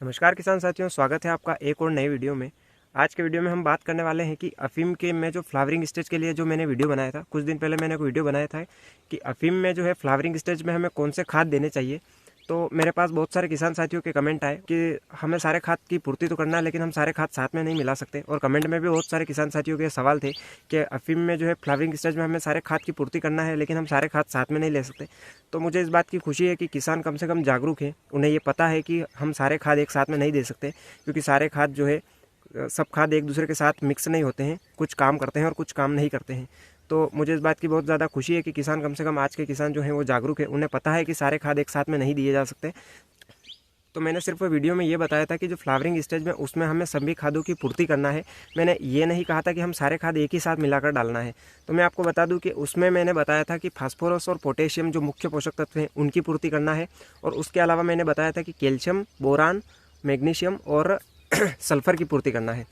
नमस्कार किसान साथियों, स्वागत है आपका एक और नई वीडियो में। आज के वीडियो में हम बात करने वाले हैं कि अफीम के में जो फ्लावरिंग स्टेज के लिए जो मैंने वीडियो बनाया था, कुछ दिन पहले मैंने एक वीडियो बनाया था कि अफीम में जो है फ्लावरिंग स्टेज में हमें कौन से खाद देने चाहिए। तो मेरे पास बहुत सारे किसान साथियों के कमेंट आए कि हमें सारे खाद की पूर्ति तो करना है, लेकिन हम सारे खाद साथ में नहीं मिला सकते। और कमेंट में भी बहुत सारे किसान साथियों के सवाल थे कि अफीम में जो है फ्लावरिंग स्टेज में हमें सारे खाद की पूर्ति करना है, लेकिन हम सारे खाद साथ में नहीं ले सकते। तो मुझे इस बात की खुशी है कि किसान कम से कम जागरूक है, उन्हें ये पता है कि हम सारे खाद एक साथ में नहीं दे सकते, क्योंकि सारे खाद जो है सब खाद एक दूसरे के साथ मिक्स नहीं होते हैं, कुछ काम करते हैं और कुछ काम नहीं करते हैं। तो मुझे इस बात की बहुत ज़्यादा खुशी है कि किसान कम से कम आज के किसान जो हैं वो जागरूक है, उन्हें पता है कि सारे खाद एक साथ में नहीं दिए जा सकते। तो मैंने सिर्फ वीडियो में ये बताया था कि जो फ्लावरिंग स्टेज में उसमें हमें सभी खादों की पूर्ति करना है। मैंने ये नहीं कहा था कि हम सारे खाद एक ही साथ मिलाकर डालना है। तो मैं आपको बता दूं कि उसमें मैंने बताया था कि फास्फोरस और पोटेशियम जो मुख्य पोषक तत्व हैं उनकी पूर्ति करना है, और उसके अलावा मैंने बताया था कि कैल्शियम, बोरान, मैग्नीशियम और सल्फर की पूर्ति करना है।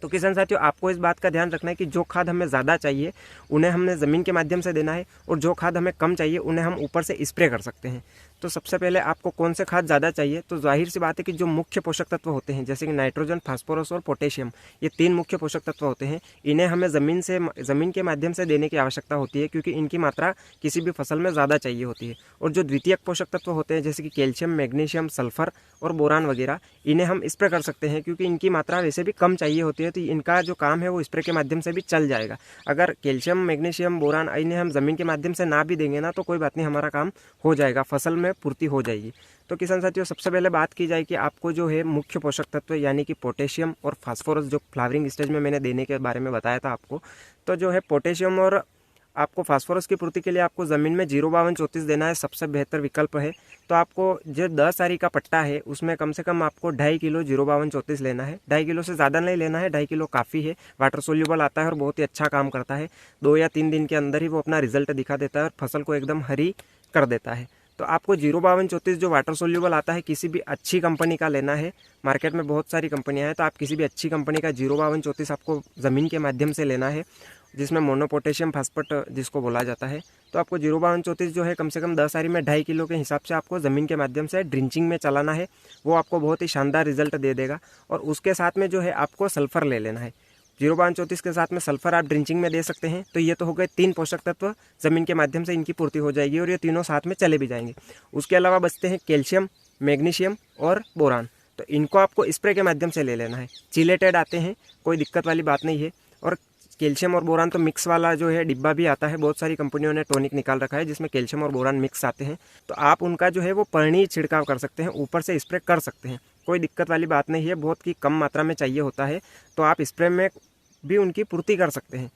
तो किसान साथियों, आपको इस बात का ध्यान रखना है कि जो खाद हमें ज़्यादा चाहिए उन्हें हमने ज़मीन के माध्यम से देना है, और जो खाद हमें कम चाहिए उन्हें हम ऊपर से स्प्रे कर सकते हैं। तो सबसे पहले आपको कौन से खाद ज़्यादा चाहिए, तो जाहिर सी बात है कि जो मुख्य पोषक तत्व होते हैं जैसे कि नाइट्रोजन, फास्फोरस और पोटेशियम, ये तीन मुख्य पोषक तत्व होते हैं। इन्हें हमें ज़मीन के माध्यम से देने की आवश्यकता होती है, क्योंकि इनकी मात्रा किसी भी फसल में ज़्यादा चाहिए होती है। और जो द्वितीयक पोषक तत्व होते हैं जैसे कि कैल्शियम, मैग्नीशियम, सल्फर और बोरान वगैरह, इन्हें हम स्प्रे कर सकते हैं, क्योंकि इनकी मात्रा वैसे भी कम चाहिए होती है। तो इनका जो काम है वो स्प्रे के माध्यम से भी चल जाएगा। अगर कैल्शियम, मैग्नीशियम, बोरान इन्हें हम ज़मीन के माध्यम से ना भी देंगे ना तो कोई बात नहीं, हमारा काम हो जाएगा, फसल में पूर्ति हो जाएगी। तो किसान साथियों, सबसे पहले बात की जाए कि आपको जो है मुख्य पोषक तत्व यानी कि पोटेशियम और फास्फोरस जो फ्लावरिंग स्टेज में मैंने देने के बारे में बताया था आपको, तो जो है पोटेशियम और आपको फास्फोरस की पूर्ति के लिए आपको ज़मीन में 05234 देना है, सबसे बेहतर विकल्प है। तो आपको जो 10 आरी का पट्टा है उसमें कम से कम आपको 2.5 किलो 05234 लेना है। 2.5 किलो से ज़्यादा नहीं लेना है, 2.5 किलो काफ़ी है। वाटर सोल्यूबल आता है और बहुत ही अच्छा काम करता है। 2 या 3 दिन के अंदर ही वो अपना रिजल्ट दिखा देता है और फसल को एकदम हरी कर देता है। तो आपको 05234 जो वाटर सोल्यूबल आता है किसी भी अच्छी कंपनी का लेना है। मार्केट में बहुत सारी कंपनियां हैं, तो आप किसी भी अच्छी कंपनी का 05234 आपको ज़मीन के माध्यम से लेना है, जिसमें मोनोपोटेशियम फास्फेट जिसको बोला जाता है। तो आपको 05234 जो है कम से कम 10 आरी में 2.5 किलो के हिसाब से आपको ज़मीन के माध्यम से ड्रिंचिंग में चलाना है। वो आपको बहुत ही शानदार रिजल्ट दे देगा। और उसके साथ में जो है आपको सल्फर ले लेना है। 05234 के साथ में सल्फर आप ड्रिंचिंग में दे सकते हैं। तो ये तो हो गए 3 पोषक तत्व, ज़मीन के माध्यम से इनकी पूर्ति हो जाएगी और ये तीनों साथ में चले भी जाएंगे। उसके अलावा बचते हैं कैल्शियम, मैग्नीशियम और बोरान। तो इनको आपको स्प्रे के माध्यम से ले लेना है। चिलेटेड आते हैं, कोई दिक्कत वाली बात नहीं है। और कैल्शियम और बोरान तो मिक्स वाला जो है डिब्बा भी आता है, बहुत सारी कंपनियों ने टॉनिक निकाल रखा है जिसमें कैल्शियम और बोरान मिक्स आते हैं। तो आप उनका जो है वो पर्णी छिड़काव कर सकते हैं, ऊपर से स्प्रे कर सकते हैं, कोई दिक्कत वाली बात नहीं है। बहुत ही कम मात्रा में चाहिए होता है, तो आप स्प्रे में भी उनकी पूर्ति कर सकते हैं।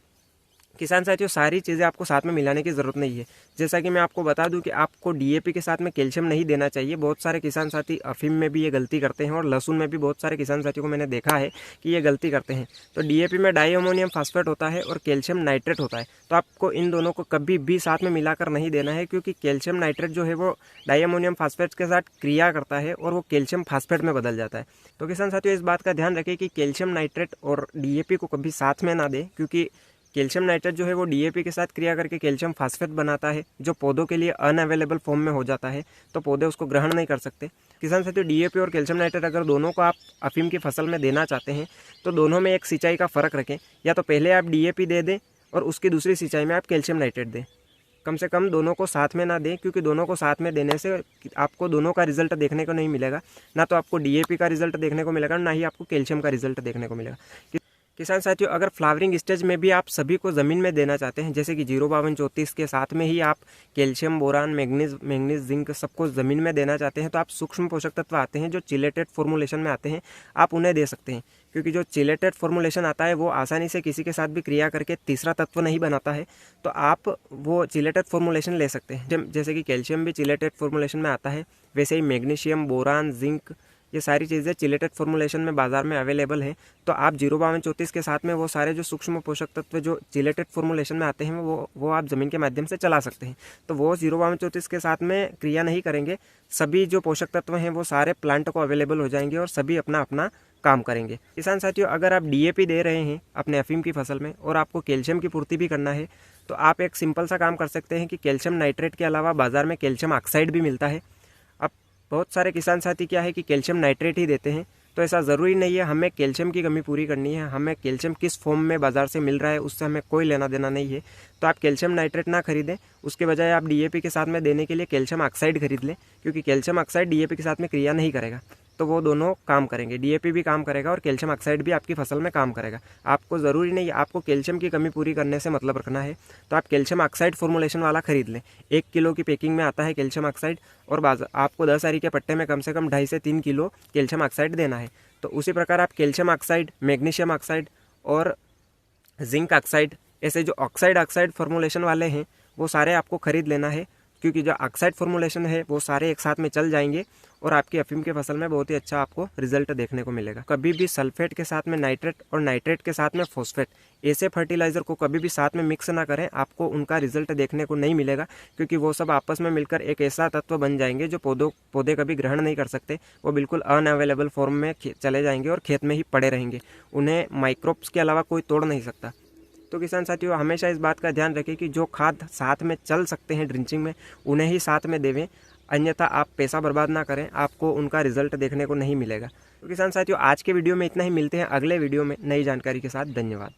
किसान साथियों, सारी चीज़ें आपको साथ में मिलाने की ज़रूरत नहीं है। जैसा कि मैं आपको बता दूं कि आपको डीएपी के साथ में कैल्शियम नहीं देना चाहिए। बहुत सारे किसान साथी अफीम में भी ये गलती करते हैं, और लहसुन में भी बहुत सारे किसान साथियों को मैंने देखा है कि ये गलती करते हैं। तो डीएपी में डाई अमोनियम फास्फेट होता है और कैल्शियम नाइट्रेट होता है। तो आपको इन दोनों को कभी भी साथ में मिलाकर नहीं देना है, क्योंकि कैल्शियम नाइट्रेट जो है वो डाई अमोनियम फास्फेट के साथ क्रिया करता है और वो कैल्शियम फास्फेट में बदल जाता है। तो किसान साथियों, इस बात का ध्यान रखें कि कैल्शियम नाइट्रेट और डीएपी को कभी साथ में ना दें, क्योंकि कैल्शियम नाइट्रेट जो है वो डीएपी के साथ क्रिया करके कैल्शियम फास्फेट बनाता है, जो पौधों के लिए अनअवेलेबल फॉर्म में हो जाता है, तो पौधे उसको ग्रहण नहीं कर सकते। किसान साथियों, डीएपी और कैल्शियम नाइट्रेट अगर दोनों को आप अफीम की फसल में देना चाहते हैं तो दोनों में एक सिंचाई का फ़र्क रखें। या तो पहले आप डीएपी दे दें और उसकी दूसरी सिंचाई में आप कैल्शियम नाइट्रेट दें। कम से कम दोनों को साथ में ना दें, क्योंकि दोनों को साथ में देने से आपको दोनों का रिजल्ट देखने को नहीं मिलेगा। ना तो आपको डीएपी का रिजल्ट देखने को मिलेगा, ना ही आपको कैल्शियम का रिजल्ट देखने को मिलेगा। किसान साथियों, अगर फ्लावरिंग स्टेज में भी आप सभी को ज़मीन में देना चाहते हैं, जैसे कि 05234 के साथ में ही आप कैल्शियम, बोरान, मैग्नीज, जिंक सबको ज़मीन में देना चाहते हैं, तो आप सूक्ष्म पोषक तत्व आते हैं जो चिलेटेड फॉर्मुलेशन में आते हैं, आप उन्हें दे सकते हैं। क्योंकि जो चिलेटेड फॉर्मुलेशन आता है वो आसानी से किसी के साथ भी क्रिया करके तीसरा तत्व नहीं बनाता है, तो आप वो चिलेटेड फॉर्मुलेशन ले सकते हैं। जैसे कि कैल्शियम भी चिलेटेड फॉर्मुलेशन में आता है, वैसे ही मैग्नीशियम, बोरान, जिंक, ये सारी चीज़ें चिलेटेड फॉर्मुलेशन में बाजार में अवेलेबल हैं। तो आप 05234 के साथ में वो सारे जो सूक्ष्म पोषक तत्व जो चिलेटेड फॉर्मुलेशन में आते हैं वो आप ज़मीन के माध्यम से चला सकते हैं। तो वो 05234 के साथ में क्रिया नहीं करेंगे। सभी जो पोषक तत्व हैं वो सारे प्लांट को अवेलेबल हो जाएंगे और सभी अपना अपना काम करेंगे। किसान साथियों, अगर आप डीएपी दे रहे हैं अपने अफीम की फसल में और आपको कैल्शियम की पूर्ति भी करना है, तो आप एक सिंपल सा काम कर सकते हैं कि कैल्शियम नाइट्रेट के अलावा बाज़ार में कैल्शियम ऑक्साइड भी मिलता है। बहुत सारे किसान साथी क्या है कि कैल्शियम नाइट्रेट ही देते हैं, तो ऐसा ज़रूरी नहीं है। हमें कैल्शियम की कमी पूरी करनी है, हमें कैल्शियम किस फॉर्म में बाज़ार से मिल रहा है उससे हमें कोई लेना देना नहीं है। तो आप कैल्शियम नाइट्रेट ना खरीदें, उसके बजाय आप डीएपी के साथ में देने के लिए कैल्शियम ऑक्साइड खरीद लें, क्योंकि कैल्शियम ऑक्साइड डीएपी के साथ में क्रिया नहीं करेगा, तो वो दोनों काम करेंगे। डीएपी भी काम करेगा और कैल्शियम ऑक्साइड भी आपकी फसल में काम करेगा। आपको ज़रूरी नहीं है, आपको कैल्शियम की कमी पूरी करने से मतलब रखना है तो आप कैल्शियम ऑक्साइड फॉर्मुलेशन वाला खरीद लें। 1 किलो की पैकिंग में आता है कैल्शियम ऑक्साइड, और आपको 10 आरी के पट्टे में कम से कम 2.5 से 3 किलो कैल्शियम ऑक्साइड देना है। तो उसी प्रकार आप कैल्शियम ऑक्साइड, मैग्नीशियम ऑक्साइड और जिंक ऑक्साइड, ऐसे जो ऑक्साइड फॉर्मुलेशन वाले हैं वो सारे आपको खरीद लेना है, क्योंकि जो ऑक्साइड फॉर्मुलेशन है वो सारे एक साथ में चल जाएंगे और आपकी अफीम के फसल में बहुत ही अच्छा आपको रिजल्ट देखने को मिलेगा। कभी भी सल्फेट के साथ में नाइट्रेट और नाइट्रेट के साथ में फॉस्फेट, ऐसे फर्टिलाइजर को कभी भी साथ में मिक्स ना करें, आपको उनका रिजल्ट देखने को नहीं मिलेगा, क्योंकि वो सब आपस में मिलकर एक ऐसा तत्व बन जाएंगे जो पौधे कभी ग्रहण नहीं कर सकते। वो बिल्कुल अनअवेलेबल फॉर्म में चले जाएंगे और खेत में ही पड़े रहेंगे, उन्हें माइक्रोब्स के अलावा कोई तोड़ नहीं सकता। तो किसान साथियों, हमेशा इस बात का ध्यान रखें कि जो खाद साथ में चल सकते हैं ड्रिंचिंग में, उन्हें ही साथ में देवें, अन्यथा आप पैसा बर्बाद ना करें, आपको उनका रिजल्ट देखने को नहीं मिलेगा। तो किसान साथियों, आज के वीडियो में इतना ही। मिलते हैं अगले वीडियो में नई जानकारी के साथ। धन्यवाद।